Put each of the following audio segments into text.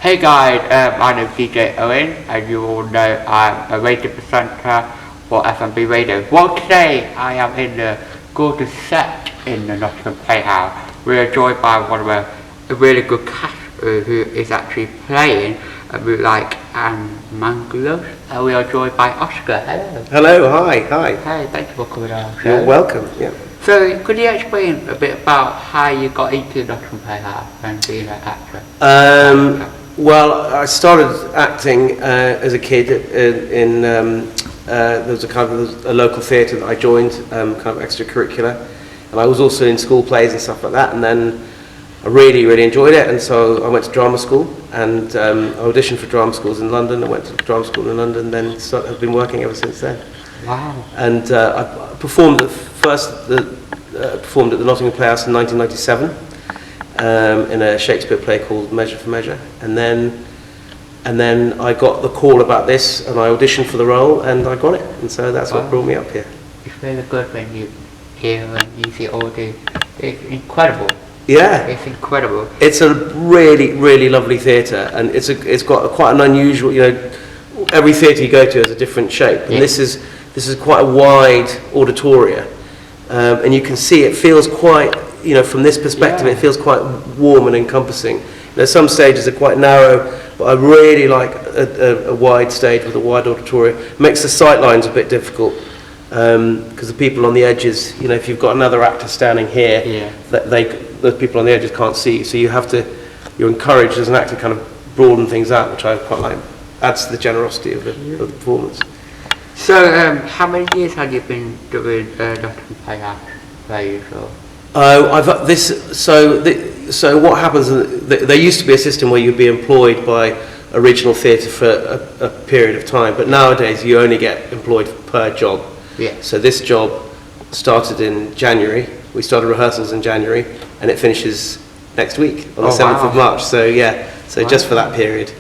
Hey guys, my name is DJ Owen, and you all know I'm a radio presenter for FMB Radio. Well, today I am in the gorgeous set in the Nottingham Playhouse. We are joined by one of a really good cast who is actually playing Moonlight and Magnolias, and we are joined by Oscar. Hello. Hello, hi. Hey, thank you for coming on. You're welcome. Yeah. So, could you explain a bit about how you got into Nottingham Playhouse and being an actor? Well, I started acting as a kid in there was a kind of a local theatre that I joined, kind of extracurricular, and I was also in school plays and stuff like that. And then I really enjoyed it, and so I went to drama school and I auditioned for drama schools in London. I went to drama school in London, then have been working ever since then. Wow. And I performed performed at the Nottingham Playhouse in 1997 in a Shakespeare play called Measure for Measure, and then I got the call about this, and I auditioned for the role, and I got it, and so that's what brought me up here. It's really good when you hear and you see all the. It's incredible. Yeah, it's incredible. It's a really lovely theatre, and it's got quite an unusual. Every theatre you go to has a different shape, and this is quite a wide auditoria, and you can see it feels quite. From this perspective, it feels quite warm and encompassing. Some stages are quite narrow, but I really like a wide stage with a wide auditoria. It makes the sight lines a bit difficult because the people on the edges, if you've got another actor standing here, the people on the edges can't see. So you're encouraged as an actor to kind of broaden things out, which I quite like. Adds to the generosity of the performance. So, how many years have you been doing Nottingham Playhouse plays? So what happens? There used to be a system where you'd be employed by original theatre for a period of time, but nowadays you only get employed per job. Yeah. So this job started in January. We started rehearsals in January, and it finishes next week on the 7th of March. So just for that period.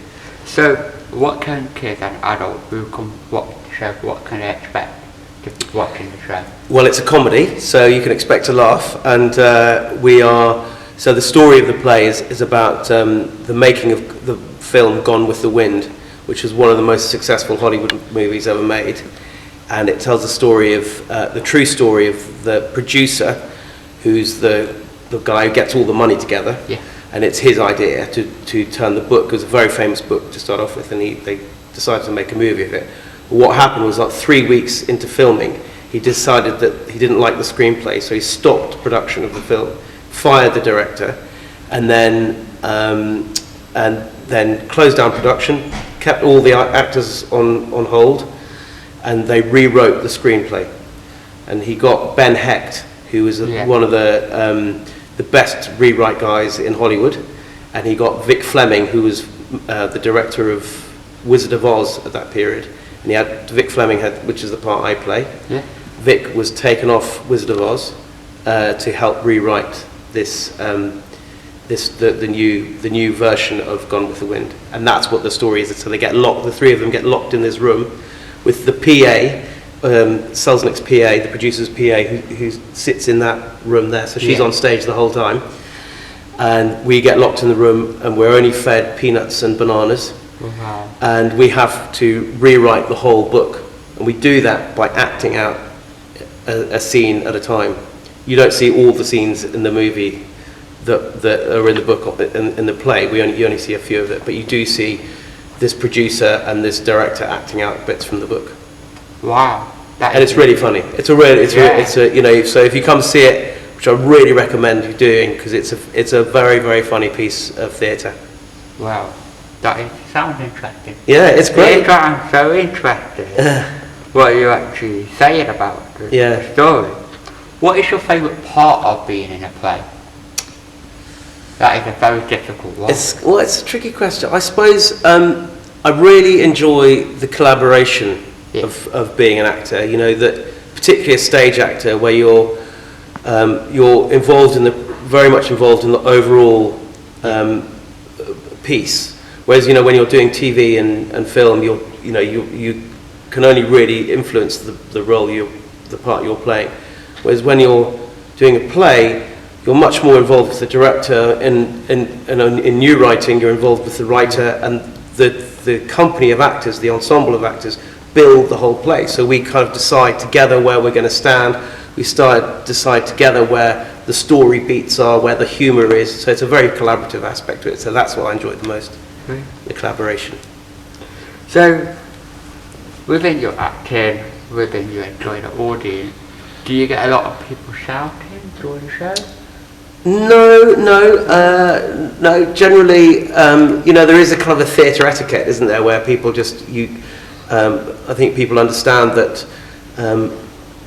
So what can kids and adults who come watch the show, what can they expect to be watching the show? Well, it's a comedy, so you can expect to laugh, and so the story of the play is about the making of the film Gone with the Wind, which is one of the most successful Hollywood movies ever made, and it tells the story of the true story of the producer, who's the guy who gets all the money together, and it's his idea to turn the book. It was a very famous book to start off with, and they decided to make a movie of it. But what happened was, like 3 weeks into filming, he decided that he didn't like the screenplay, so he stopped production of the film, fired the director, and then closed down production, kept all the actors on hold, and they rewrote the screenplay. And he got Ben Hecht, who was one of the best rewrite guys in Hollywood, and he got Victor Fleming, who was the director of Wizard of Oz at that period. And he had Victor Fleming, which is the part I play. Yeah. Vic was taken off Wizard of Oz to help rewrite the new version of Gone with the Wind, and that's what the story is. So they get locked. The three of them get locked in this room with the PA, Selznick's PA, the producer's PA, who sits in that room there. So she's on stage the whole time, and we get locked in the room, and we're only fed peanuts and bananas. Wow. And we have to rewrite the whole book, and we do that by acting out a scene at a time. You don't see all the scenes in the movie that are in the book, in the play. You only see a few of it, but you do see this producer and this director acting out bits from the book. Wow. And it's really funny. So if you come see it, which I really recommend you doing, because it's a very funny piece of theatre. Wow. That sounds interesting. Yeah, it's great. It sounds so interesting. What you're actually saying about the story. What is your favourite part of being in a play? That is a very difficult one. It's a tricky question. I suppose I really enjoy the collaboration of being an actor. That particularly a stage actor, where you're very much involved in the overall piece. Whereas when you're doing TV and film, you can only really influence the role the part you're playing. Whereas when you're doing a play, you're much more involved with the director. In new writing, you're involved with the writer, and the company of actors, the ensemble of actors, build the whole play. So we kind of decide together where we're going to stand. We decide together where the story beats are, where the humour is. So it's a very collaborative aspect to it. So that's what I enjoyed the most, the collaboration. So, within your acting, within you enjoy the audience, do you get a lot of people shouting during the show? No. Generally, there is a kind of a theatre etiquette, isn't there, where people I think people understand that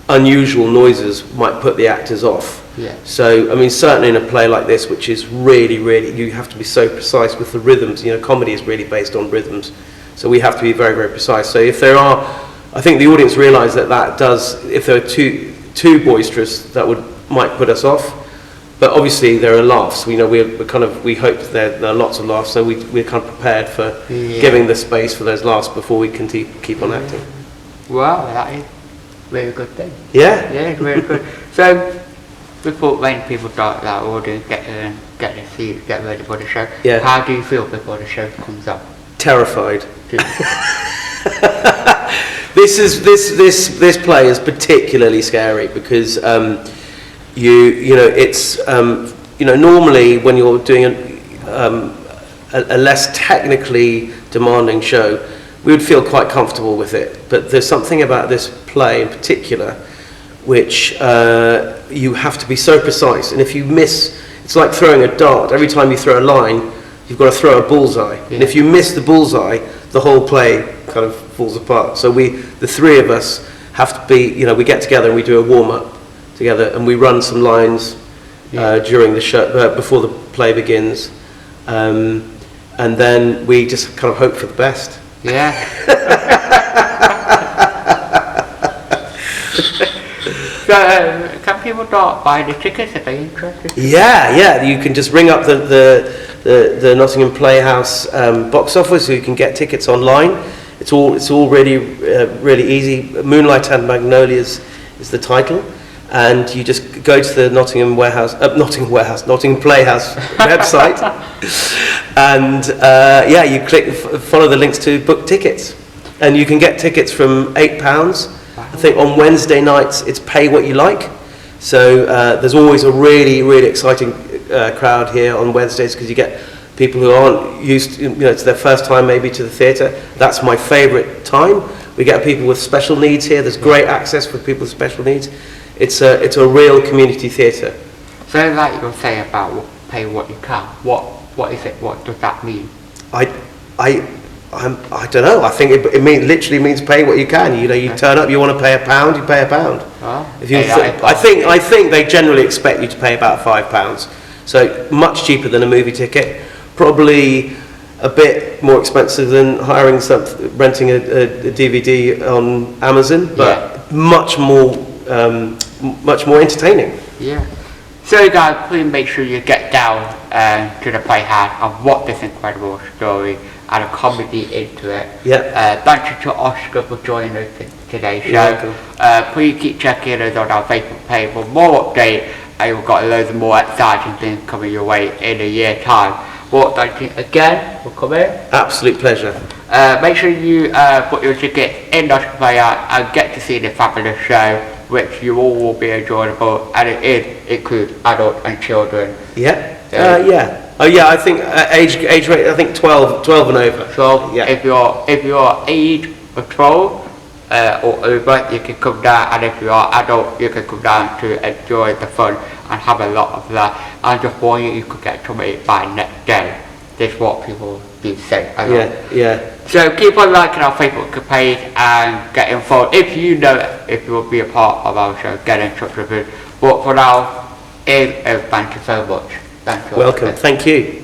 unusual noises might put the actors off. Yeah. So, I mean, certainly in a play like this, which is really, you have to be so precise with the rhythms. Comedy is really based on rhythms. So we have to be very, very precise. So if there are, I think the audience realise that does, if there are too boisterous, might put us off. But obviously there are laughs. We hope there are lots of laughs. So we're kind of prepared for giving the space for those laughs before we can keep on acting. Wow, that is a very good thing. Yeah. Yeah, it's really good. So, before when people start that audience, get their seats, get ready for the show, how do you feel before the show comes up? Terrified. This play is particularly scary because normally when you're doing a less technically demanding show, we would feel quite comfortable with it. But there's something about this play in particular which you have to be so precise, and if you miss, it's like throwing a dart. Every time you throw a line, you've got to throw a bullseye. Yeah. And if you miss the bullseye, the whole play kind of falls apart. So the three of us have to be, we get together and we do a warm-up together, and we run some lines during the show, before the play begins, and then we just kind of hope for the best. Yeah. So, can people start buying the tickets if they're interested? Yeah. You can just ring up the Nottingham Playhouse box office, so you can get tickets online. It's all really easy. Moonlight and Magnolias is the title, and you just go to the Nottingham Playhouse website, and you follow the links to book tickets, and you can get tickets from £8. I think on Wednesday nights it's pay what you like. So there's always a really, really exciting crowd here on Wednesdays, because you get people who aren't used to, it's their first time maybe to the theatre. That's my favourite time. We get people with special needs here. There's great access for people with special needs. It's a real community theatre. So like you're saying about pay what you can, what is it? What does that mean? I don't know. I think it literally means pay what you can. You turn up, you want to pay £1, you pay £1. Oh, I think they generally expect you to pay about £5. So much cheaper than a movie ticket. Probably a bit more expensive than renting a DVD on Amazon, but much more entertaining. Yeah. So guys, please make sure you get down to the Playhouse and watch this incredible story and a comedy into it. Thank you to Oscar for joining us today's show. Please keep checking us on our Facebook page for more updates, and we've got loads of more exciting things coming your way in a year's time. Well, thank you again for coming. Absolute pleasure. Make sure you put your ticket in Oscar Playhouse and get to see the fabulous show, which you all will be enjoyable, and it includes adults and children. I think age rate, I think 12 and over. 12. Yeah. If you're age of 12 or over, you can come down, and if you are adult, you can come down to enjoy the fun and have a lot of that. And just warn you could get somebody by next day. This is what people do say. So keep on liking our Facebook page and get involved. If you will be a part of our show, get in touch with us. But for now, thank you so much. Thank you. Welcome. Thank you.